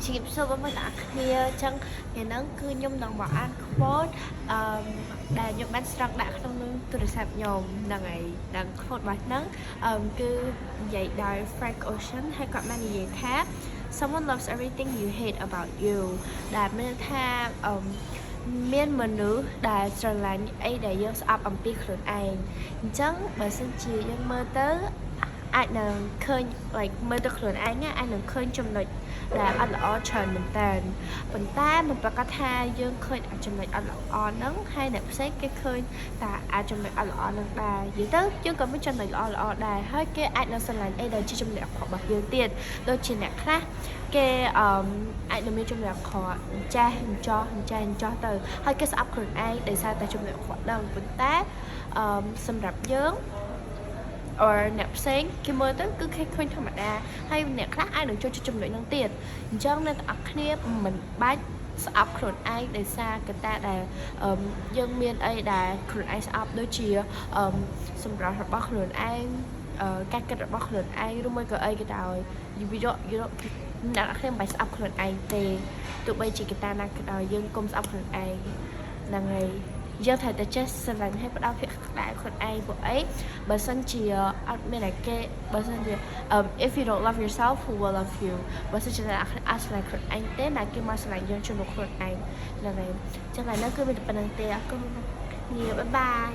chị sâu với mấy bạn kia chân ngày nắng cứ nhung đồng bảo ăn phốt đà nhung bánh sẵn đã không nương tôi được sạp nhồm là ngày đang khốt bài nắng cứ dạy đòi Frank Ocean hay gọi mang gì khác someone loves everything you hate about you đà mình tha miền mình nữ đà trở lại ấy để dân ập ẩm biếtខ្លួនឯងអញ្ចឹងបើសិនជាយើងមើលទៅអាចនឹងឃើញ like មើលទៅខ្លួនឯងអាចនឹងឃើញចំណុចដែលអត់ល្អច្រើនមែនតើប៉ុន្តែមិនប្រកាសថាយើងឃើញចំណុចអត់ល្អហ្នឹងហើយអ្នកផ្សេងគេឃើញតែអាចចំណុចអត់ល្អហ្នឹងដែរនិយាយទៅយើងក៏មានចំណុចល្អដែរហើយគេអាចនឹងស្រឡាញ់អីដែលជាចំណុចខុសរបស់យើងទៀតដូចជាអ្នកខ្លះគេអាចនឹងមានចំណុចខុសចាស់ចោះទៅហើយគេស្អប់ខ្លួនឯងដោយសារតែចំណុចខុសហ្នឹងប៉ុន្តែសម្រាប់យើងអ្នកផ្សេងគេមើលទៅគឺគេឃើញធម្មតាហើយអ្នកខ្លះអាចនឹងចូលចិត្តចំណុចហ្នឹងទៀតអញ្ចឹងអ្នកទាំងអស់គ្នាមិនបាច់ស្អប់ខ្លួនឯងដោយសារកត្តាដែលយើងមានអីដែលខ្លួនឯងស្អប់ដូចជាសម្រាប់របស់ខ្លួនឯងការគិតរបស់ខ្លួនឯងឬមួយក៏អីក៏ដោយអ្នកខ្លះមិនបាច់ស្អប់ខ្លួនឯងទេទោះបីជាកត្តាណាក៏ដោយយើងកុំស្អប់ខ្លួនឯងហ្នឹងហើយយើងត្រូវតែចេះស្រឡាញ់ឲ្យផ្ដោតភាពក្តៅខ្លួនឯងពួកអីបើសិនជាអត់មានតែគេបើសិនជា if you don't love yourself who will love you បើសិនជាអត់ស្រឡាញ់ខ្លួនឯងទេណាគេមកស្រឡាញ់យើងជំនួសខ្លួនឯងហ្នឹងហើយចឹងហើយនៅគឺមានតែប៉ុណ្្នឹងទេអរគុណគ្នាបាយបាយ